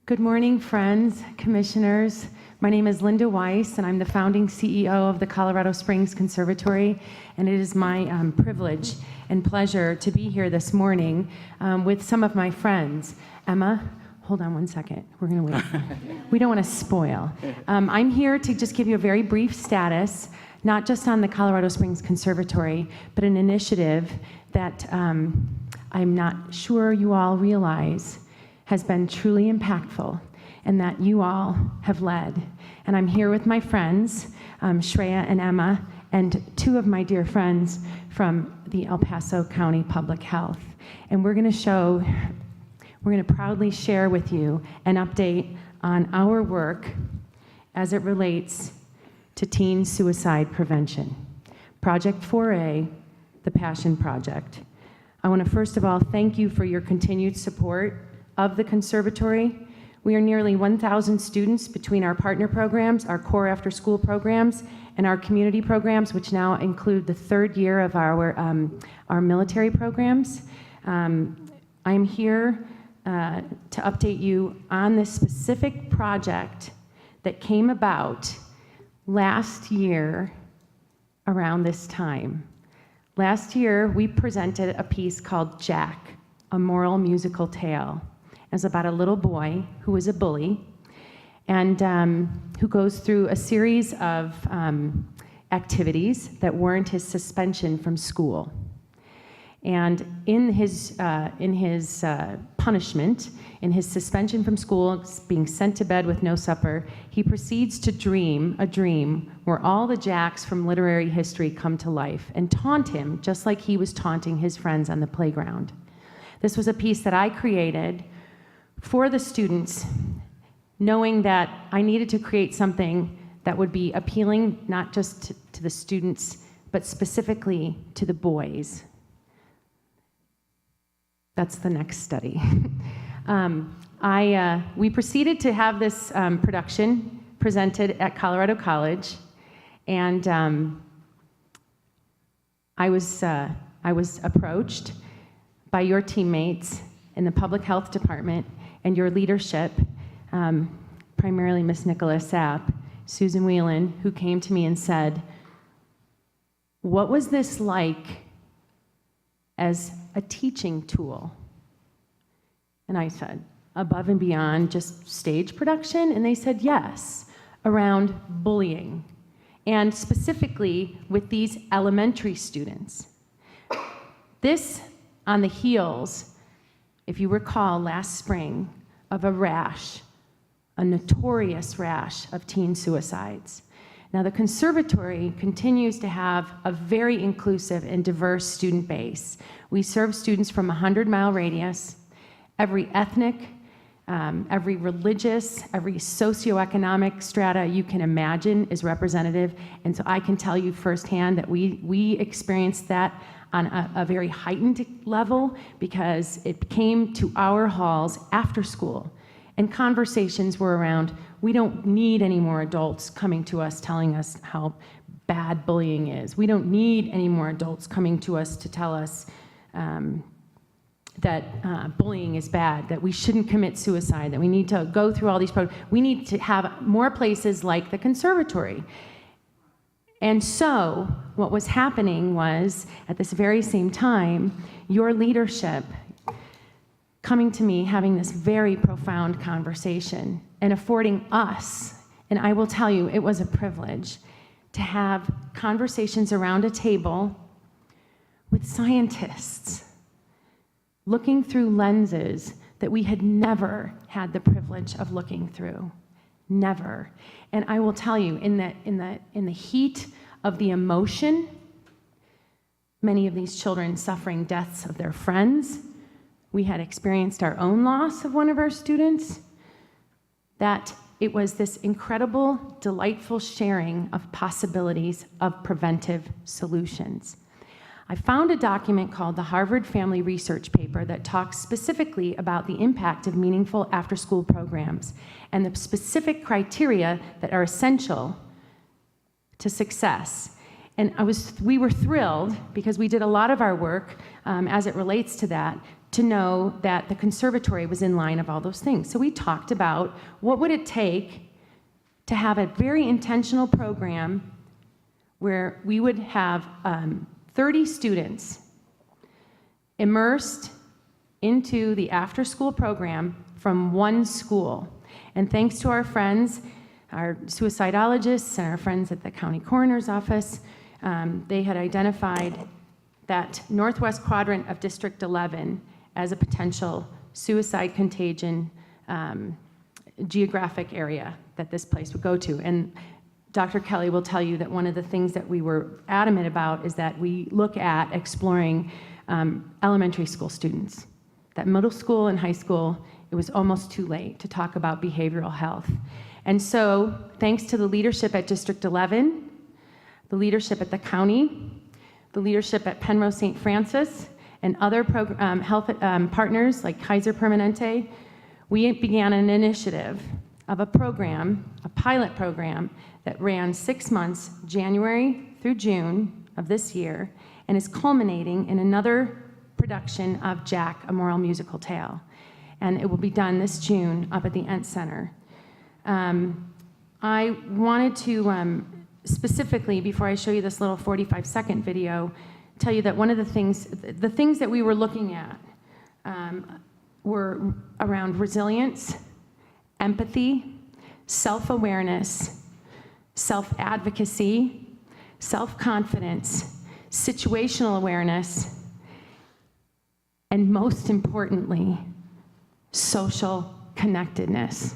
Good morning, friends, commissioners. My name is Linda Weiss, and I'm the founding CEO of the Colorado Springs Conservatory, and it is my privilege and pleasure to be here this morning with some of my friends. Emma, hold on one second. We're going to wait. We don't want to spoil. I'm here to just give you a very brief status, not just on the Colorado Springs Conservatory, but an initiative that I'm not sure you all realize has been truly impactful and that you all have led. And I'm here with my friends, Shreya and Emma, and two of my dear friends from the El Paso County Public Health. And we're going to proudly share with you an update on our work as it relates to teen suicide prevention. Project 4A, the Passion Project. I want to first of all thank you for your continued support of the conservatory. We are nearly 1,000 students between our partner programs, our core after-school programs, and our community programs, which now include the third year of our military programs. I'm here to update you on this specific project that came about last year around this time. Last year, we presented a piece called Jack, a moral musical tale. It's about a little boy who was a bully and who goes through a series of activities that warrant his suspension from school. And in his punishment, in his suspension from school, being sent to bed with no supper, he proceeds to dream a dream where all the Jacks from literary history come to life and taunt him just like he was taunting his friends on the playground. This was a piece that I created for the students, knowing that I needed to create something that would be appealing not just to the students, but specifically to the boys. That's the next study. We proceeded to have this production presented at Colorado College, and I was approached by your teammates in the public health department and your leadership, primarily Miss Nicola Sapp, Susan Whelan, who came to me and said, "What was this like as a teaching tool?" And I said, "Above and beyond just stage production?" And they said, "Yes, around bullying, and specifically with these elementary students." This on the heels, if you recall, last spring, of a rash, a notorious rash of teen suicides. Now, the conservatory continues to have a very inclusive and diverse student base. We serve students from a 100-mile radius. Every ethnic, every religious, every socioeconomic strata you can imagine is representative. And so I can tell you firsthand that we experienced that on a very heightened level because it came to our halls after school. And conversations were around, we don't need any more adults coming to us telling us how bad bullying is. We don't need any more adults coming to us to tell us that bullying is bad, that we shouldn't commit suicide, that we need to go through all these programs. We need to have more places like the conservatory. And so what was happening was, at this very same time, your leadership coming to me, having this very profound conversation and affording us, and I will tell you, it was a privilege to have conversations around a table with scientists looking through lenses that we had never had the privilege of looking through. Never. And I will tell you, in the heat of the emotion, many of these children suffering deaths of their friends, we had experienced our own loss of one of our students, that it was this incredible, delightful sharing of possibilities of preventive solutions. I found a document called the Harvard Family Research Paper that talks specifically about the impact of meaningful after-school programs and the specific criteria that are essential to success. And we were thrilled, because we did a lot of our work as it relates to that, to know that the conservatory was in line of all those things. So we talked about what would it take to have a very intentional program where we would have 30 students immersed into the after-school program from one school. And thanks to our friends, our suicidologists and our friends at the county coroner's office, they had identified that northwest quadrant of District 11 as a potential suicide contagion geographic area that this place would go to. And Dr. Kelly will tell you that one of the things that we were adamant about is that we look at exploring elementary school students. That middle school and high school, it was almost too late to talk about behavioral health. And so, thanks to the leadership at District 11, the leadership at the county, the leadership at Penrose St. Francis, and other health partners like Kaiser Permanente, we began an initiative of a program, a pilot program, that ran 6 months, January through June of this year, and is culminating in another production of Jack, A Moral Musical Tale. And it will be done this June up at the Ent Center. I wanted to specifically, before I show you this little 45-second video, tell you that one of the things that we were looking at were around resilience, empathy, self-awareness, self-advocacy, self-confidence, situational awareness, and most importantly, social connectedness.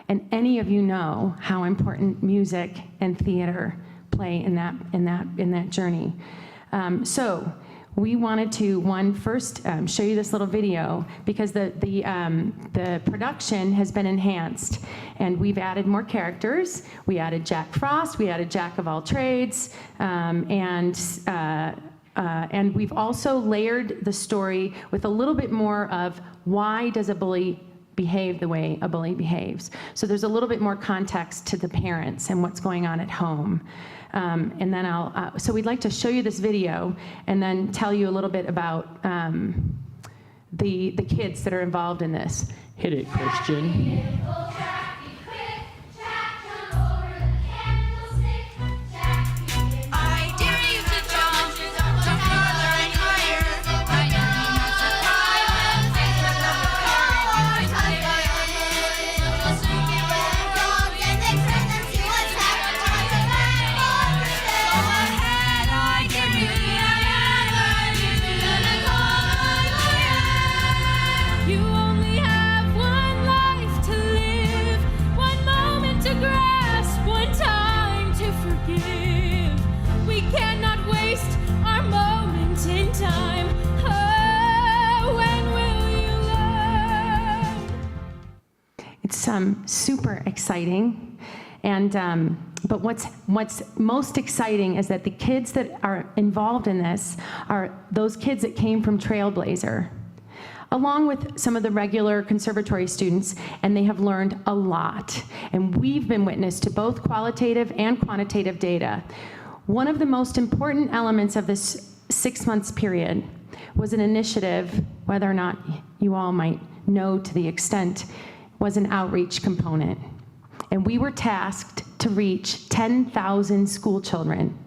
And any of you know how important music and theater play in that journey. So we wanted to first show you this little video because the production has been enhanced, and we've added more characters. We added Jack Frost, we added Jack of all trades, and we've also layered the story with a little bit more of why does a bully behave the way a bully behaves. So there's a little bit more context to the parents and what's going on at home. And then so we'd like to show you this video and then tell you a little bit about the kids that are involved in this. Hit it, Christian. It's super exciting, and but what's most exciting is that the kids that are involved in this are those kids that came from Trailblazer, along with some of the regular conservatory students, and they have learned a lot. And we've been witness to both qualitative and quantitative data. One of the most important elements of this 6 months period was an initiative, whether or not you all might know to the extent, was an outreach component. And we were tasked to reach 10,000 school children.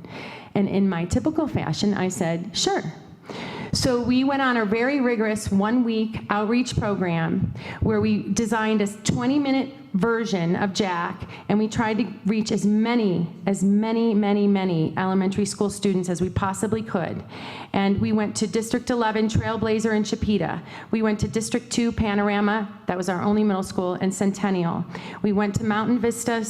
And in my typical fashion, I said, sure. So we went on a very rigorous 1-week outreach program where we designed a 20-minute version of Jack, and we tried to reach as many elementary school students as we possibly could. And we went to District 11, Trailblazer, and Chipeta. We went to District 2, Panorama, that was our only middle school, and Centennial. We went to Mountain Vista,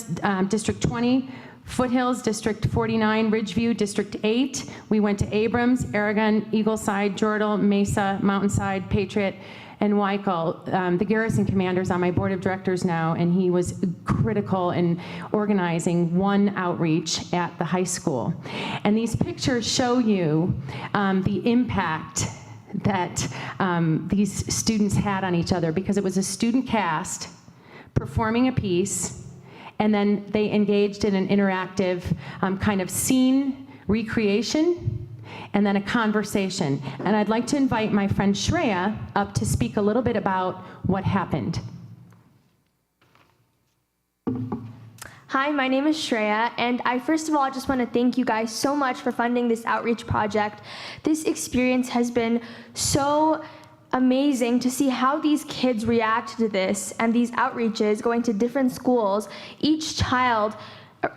District 20, Foothills, District 49, Ridgeview, District 8. We went to Abrams, Aragon, Eagleside, Jordal, Mesa, Mountainside, Patriot, and Weichel. The garrison commander's on my board of directors now, and he was critical in organizing one outreach at the high school. And these pictures show you the impact that these students had on each other, because it was a student cast performing a piece, and then they engaged in an interactive kind of scene recreation. and then a conversation. And I'd like to invite my friend Shreya up to speak a little bit about what happened. Hi, my name is Shreya, and I first of all just want to thank you guys so much for funding this outreach project. This experience has been so amazing to see how these kids react to this and these outreaches going to different schools. Each child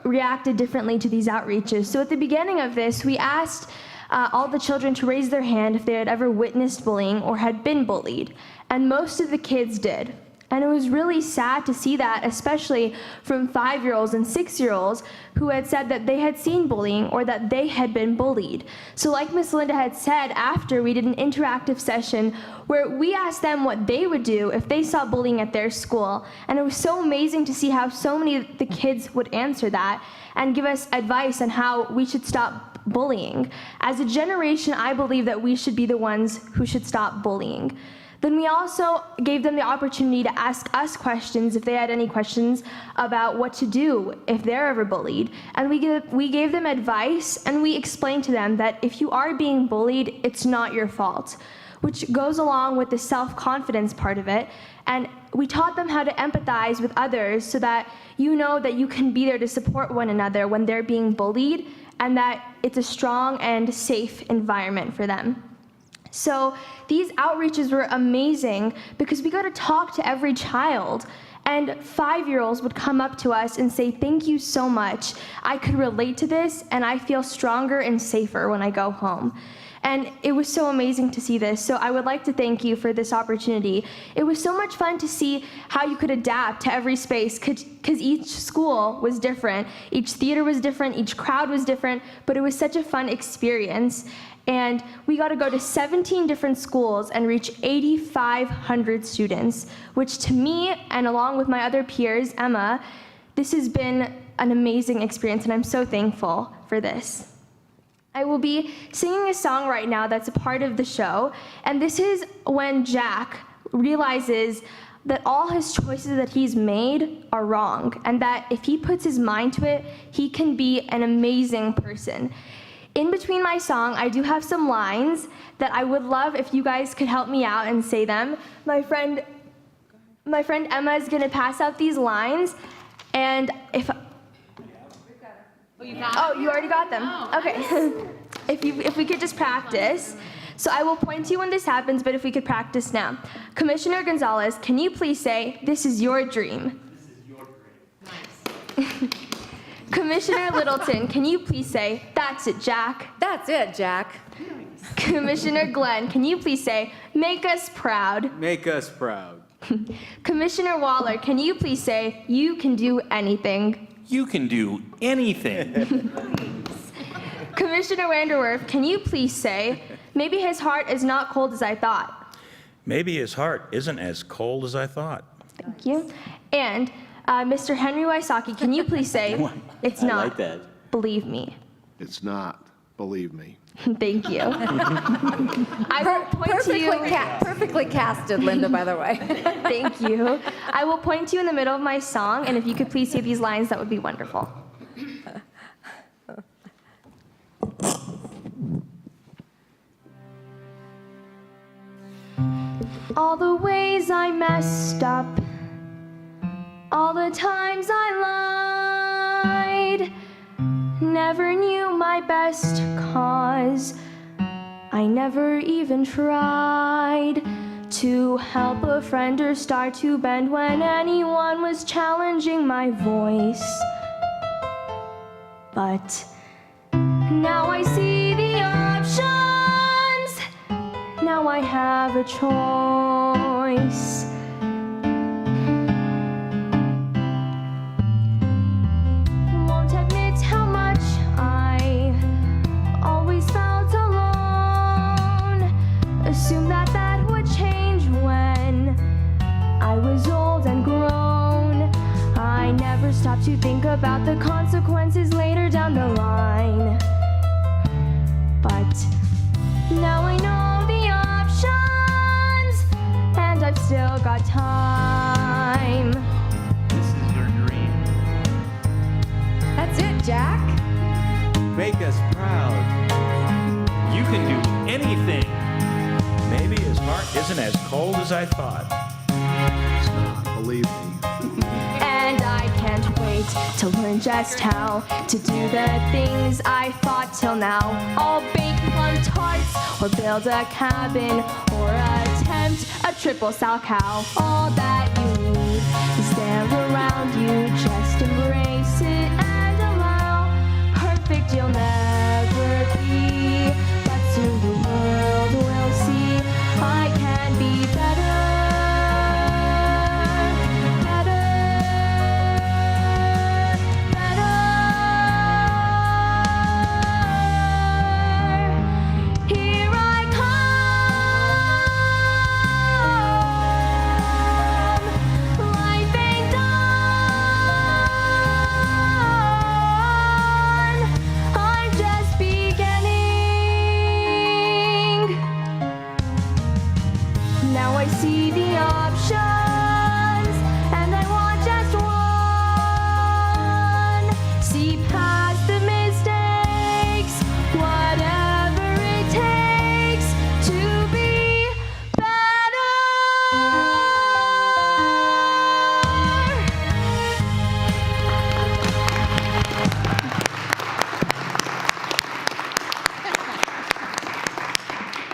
reacted differently to these outreaches. So at the beginning of this, we asked all the children to raise their hand if they had ever witnessed bullying or had been bullied, and most of the kids did. And it was really sad to see that, especially from 5-year-olds and 6-year-olds who had said that they had seen bullying or that they had been bullied. So like Miss Linda had said, after we did an interactive session where we asked them what they would do if they saw bullying at their school. And it was so amazing to see how so many of the kids would answer that and give us advice on how we should stop bullying. As a generation, I believe that we should be the ones who should stop bullying. Then we also gave them the opportunity to ask us questions if they had any questions about what to do if they're ever bullied. And we gave them advice, and we explained to them that if you are being bullied, it's not your fault, which goes along with the self-confidence part of it. And we taught them how to empathize with others so that you know that you can be there to support one another when they're being bullied, and that it's a strong and safe environment for them. So these outreaches were amazing because we got to talk to every child, and 5-year-olds would come up to us and say, "Thank you so much. I could relate to this, and I feel stronger and safer when I go home." And it was so amazing to see this. So I would like to thank you for this opportunity. It was so much fun to see how you could adapt to every space, because each school was different, each theater was different, each crowd was different, but it was such a fun experience. And we got to go to 17 different schools and reach 8,500 students, which to me, and along with my other peers, Emma, this has been an amazing experience, and I'm so thankful for this. I will be singing a song right now that's a part of the show, and this is when Jack realizes that all his choices that he's made are wrong, and that if he puts his mind to it, he can be an amazing person. In between my song, I do have some lines that I would love if you guys could help me out and say them. My friend Emma is going to pass out these lines, and if... Oh, you already got them? Oh, okay. Nice. If we could just practice. So I will point to you when this happens, but if we could practice now. Commissioner Gonzalez, can you please say, "This is your dream"? This is your dream. Nice. Commissioner Littleton, can you please say, "That's it, Jack"? That's it, Jack. Nice. Commissioner Glenn, can you please say, "Make us proud"? Make us proud. Commissioner Waller, can you please say, "You can do anything"? You can do anything. Commissioner Vanderwerf, can you please say, "Maybe his heart is not cold as I thought"? Maybe his heart isn't as cold as I thought. Thank you. And Mr. Henry Wysocki, can you please say, "It's not"? I like that. Believe me. It's not. Believe me. Thank you. I will point to you. Perfectly casted, Linda, by the way. Thank you. I will point to you in the middle of my song, and if you could please say these lines, that would be wonderful. All the ways I messed up, all the times I lied, never knew my best cause. I never even tried to help a friend or start to bend when anyone was challenging my voice. But now I see the options. Now I have a choice. Won't admit how much I always felt alone. Assume that that would change when I was old and grown. I never stopped to think about the consequences later down the line. But now I know the options, and I've still got time. This is your dream. That's it, Jack. Make us proud. isn't as cold as I thought. It's not, believe me. And I can't wait to learn just how to do the things I thought till now. I'll bake plum tarts or build a cabin or attempt a triple sow cow. All that you need is there around you. Just embrace it and allow. Perfect you'll never be, but soon the world will see I can be better.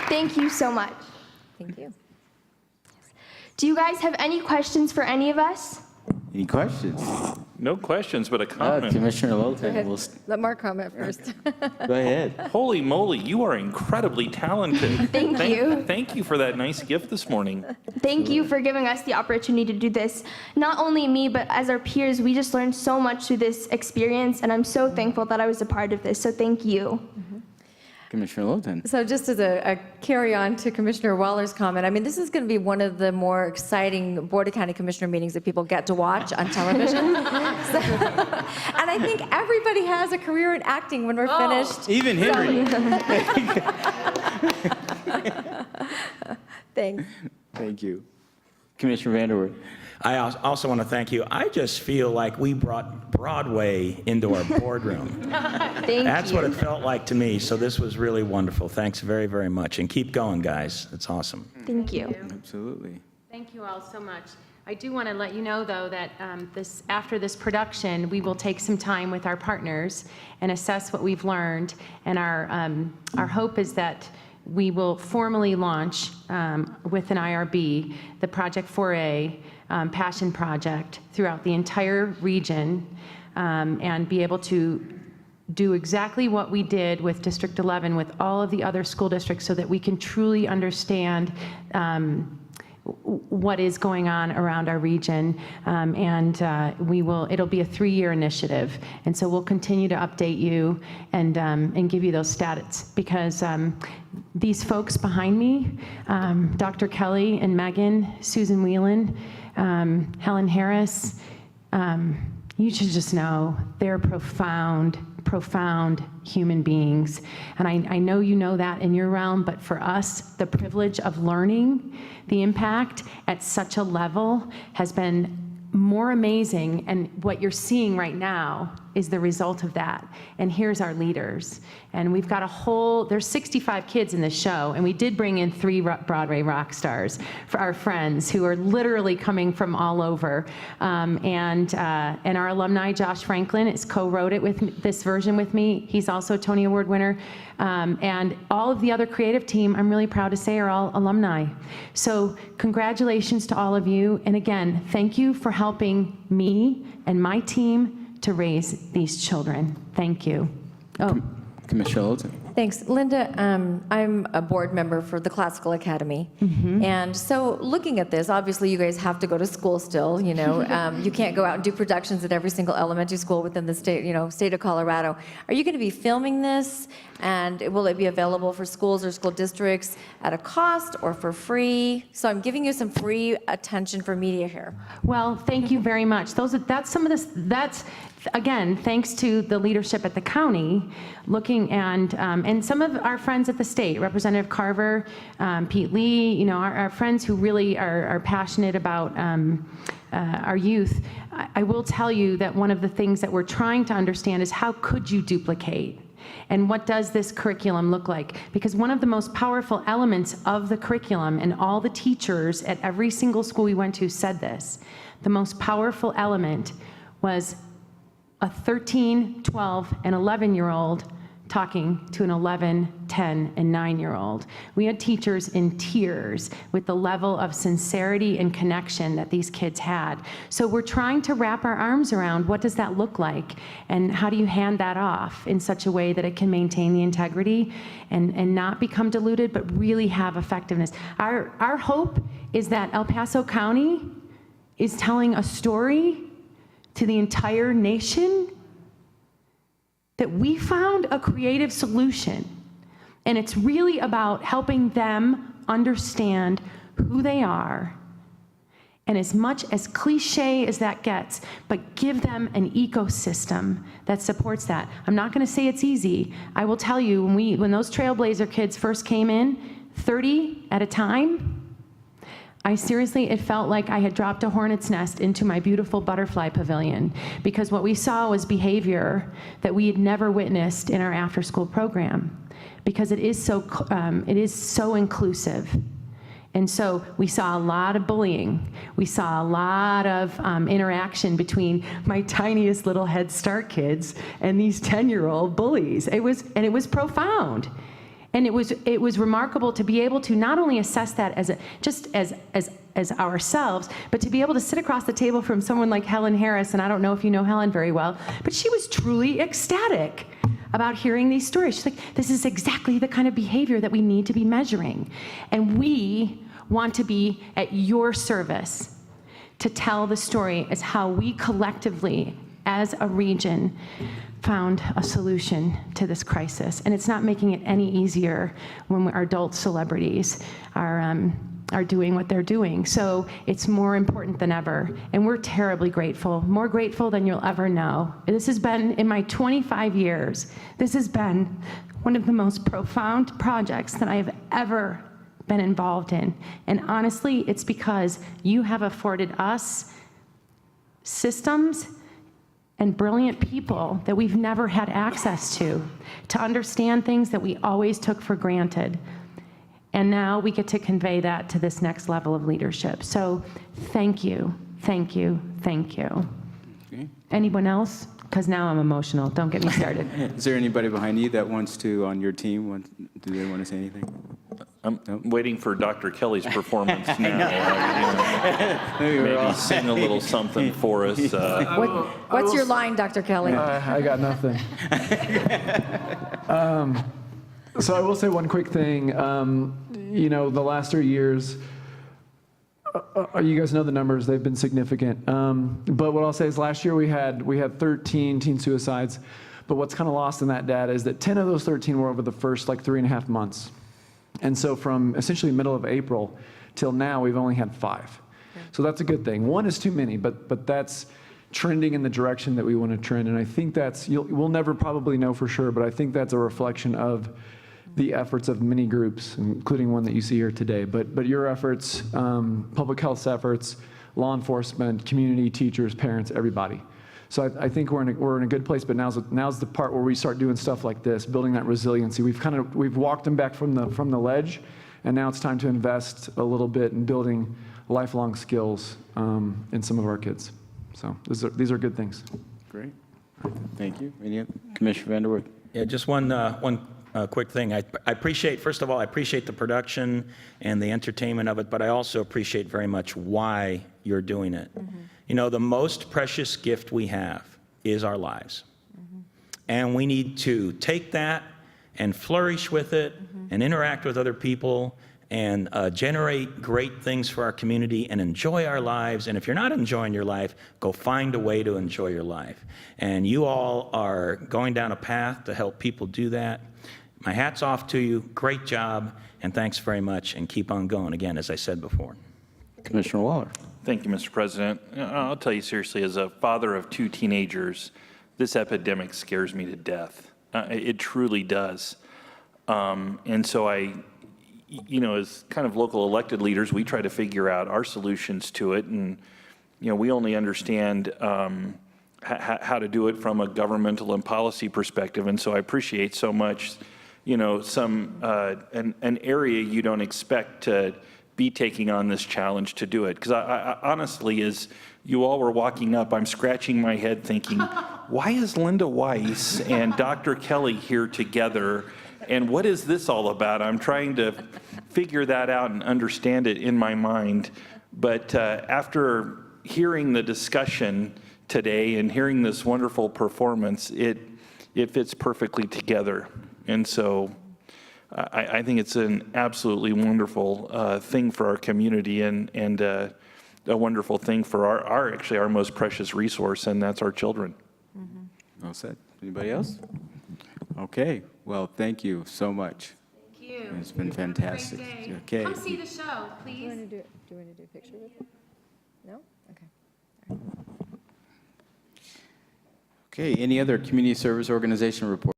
Thank you so much. Thank you. Do you guys have any questions for any of us? Any questions? No questions, but a comment. Commissioner Go Lowton, ahead. will Let Mark comment first. go ahead. Holy moly, you are incredibly talented. Thank you. Thank you for that nice gift this morning. Thank you for giving us the opportunity to do this. Not only me, but as our peers, we just learned so much through this experience, and I'm so thankful that I was a part of this, so thank you. Commissioner Lowton. So just as a carry on to Commissioner Waller's comment, I mean, this is going to be one of the more exciting Board of County Commissioner meetings that people get to watch on television. And I think everybody has a career in acting when we're finished. Even Henry. Thanks. Thank you. Commissioner Vanderwood. I also want to thank you. I just feel like we brought Broadway into our boardroom. Thank That's you. what it felt like to me, so this was really wonderful. Thanks very, very much. And keep going, guys. It's awesome. Thank you. Absolutely. Thank you all so much. I do want to let you know, though, that after this production, we will take some time with our partners and assess what we've learned. And our hope is that we will formally launch with an IRB the Project 4A Passion Project throughout the entire region and be able to do exactly what we did with District 11 with all of the other school districts so that we can truly understand what is going on around our region, it'll be a 3-year initiative, and so we'll continue to update you and give you those stats, because these folks behind me, Dr. Kelly and Megan, Susan Whelan, Helen Harris, you should just know they're profound human beings. And I know you know that in your realm, but for us, the privilege of learning the impact at such a level has been more amazing, and what you're seeing right now is the result of that. And here's our leaders. And we've got there's 65 kids in this show, and we did bring in 3 Broadway rock stars for our friends who are literally coming from all over. And our alumni, Josh Franklin, co-wrote it with this version with me. He's also a Tony Award winner. And all of the other creative team, I'm really proud to say, are all alumni. So congratulations to all of you. And again, thank you for helping me and my team to raise these children. Thank you. Oh. Commissioner Lowton. Thanks. Linda, I'm a board member for the Classical Academy. And so looking at this, obviously you guys have to go to school still, you know. You can't go out and do productions at every single elementary school within the state of Colorado. Are you going to be filming this? And will it be available for schools or school districts at a cost or for free? So I'm giving you some free attention for media here. Well, thank you very much. That's some of this. That's again thanks to the leadership at the county, looking and some of our friends at the state, Representative Carver, Pete Lee. You know, our friends who really are passionate about our youth. I will tell you that one of the things that we're trying to understand is how could you duplicate? And what does this curriculum look like? Because one of the most powerful elements of the curriculum, and all the teachers at every single school we went to said this, the most powerful element was a 13, 12, and 11-year-old talking to an 11, 10, and 9-year-old. We had teachers in tears with the level of sincerity and connection that these kids had. So we're trying to wrap our arms around what does that look like, and how do you hand that off in such a way that it can maintain the integrity and not become diluted, but really have effectiveness. Our hope is that El Paso County is telling a story to the entire nation that we found a creative solution. And it's really about helping them understand who they are. And as much as cliche as that gets, but give them an ecosystem that supports that. I'm not gonna say it's easy. I will tell you, when those Trailblazer kids first came in, 30 at a time, it felt like I had dropped a hornet's nest into my beautiful butterfly pavilion, because what we saw was behavior that we had never witnessed in our after-school program, because it is so inclusive. And so we saw a lot of bullying. We saw a lot of interaction between my tiniest little Head Start kids and these 10-year-old bullies. It was profound. And it was remarkable to be able to not only assess that as ourselves, but to be able to sit across the table from someone like Helen Harris, and I don't know if you know Helen very well, but she was truly ecstatic about hearing these stories. She's like, this is exactly the kind of behavior that we need to be measuring. And we want to be at your service to tell the story as how we collectively, as a region, found a solution to this crisis. And it's not making it any easier when our adult celebrities are doing what they're doing. So it's more important than ever. And we're terribly grateful, more grateful than you'll ever know. This has been, in my 25 years, this has been one of the most profound projects that I have ever been involved in. And honestly, it's because you have afforded us systems and brilliant people that we've never had access to understand things that we always took for granted. And now we get to convey that to this next level of leadership. So thank you, thank you, thank you. Okay. Anyone else? Because now I'm emotional, don't get me started. Is there anybody behind you that wants to, on your team, do they want to say anything? I'm waiting for Dr. Kelly's performance now. Maybe sing a little something for us. What's your line, Dr. Kelly? I got nothing. So I will say one quick thing. The last 3 years, you guys know the numbers, they've been significant. But what I'll say is last year we had 13 teen suicides. But what's kind of lost in that data is that 10 of those 13 were over the first 3.5 months. And so from essentially middle of April till now, we've only had 5. Okay. So that's a good thing. 1 is too many, but that's trending in the direction that we want to trend. And I think we'll never probably know for sure, but I think that's a reflection of the efforts of many groups, including one that you see here today. But your efforts, public health's efforts, law enforcement, community, teachers, parents, everybody. So I think we're in a good place, but now's the part where we start doing stuff like this, building that resiliency. We've walked them back from the ledge, and now it's time to invest a little bit in building lifelong skills in some of our kids. So these are good things. Great. Thank you. Commissioner Vanderwerf. Yeah, just one quick thing. I appreciate, first of all, I appreciate the production and the entertainment of it, but I also appreciate very much why you're doing it. Mm-hmm. The most precious gift we have is our lives. Mm-hmm. And we need to take that and flourish with it and interact with other people and generate great things for our community and enjoy our lives. And if you're not enjoying your life, go find a way to enjoy your life. And you all are going down a path to help people do that. My hat's off to you. Great job. And thanks very much. And keep on going, again, as I said before. Commissioner Waller. Thank you, Mr. President. I'll tell you seriously, as a father of 2 teenagers, this epidemic scares me to death. It truly does. And so as kind of local elected leaders, we try to figure out our solutions to it. And, we only understand, how to do it from a governmental and policy perspective. And so I appreciate so much, an area you don't expect to be taking on this challenge to do it. Because I honestly, as you all were walking up, I'm scratching my head thinking, why is Linda Weiss and Dr. Kelly here together? And what is this all about? I'm trying to figure that out and understand it in my mind. But after hearing the discussion today and hearing this wonderful performance, it fits perfectly together. And so I think it's an absolutely wonderful thing for our community and a wonderful thing for our most precious resource, and that's our children. Well said. Anybody else? Okay. Well, thank you so much. Thank you. It's been fantastic. Okay. Come see the show, please. Do you want to do a picture with it? No? Okay. Okay. Any other community service organization report?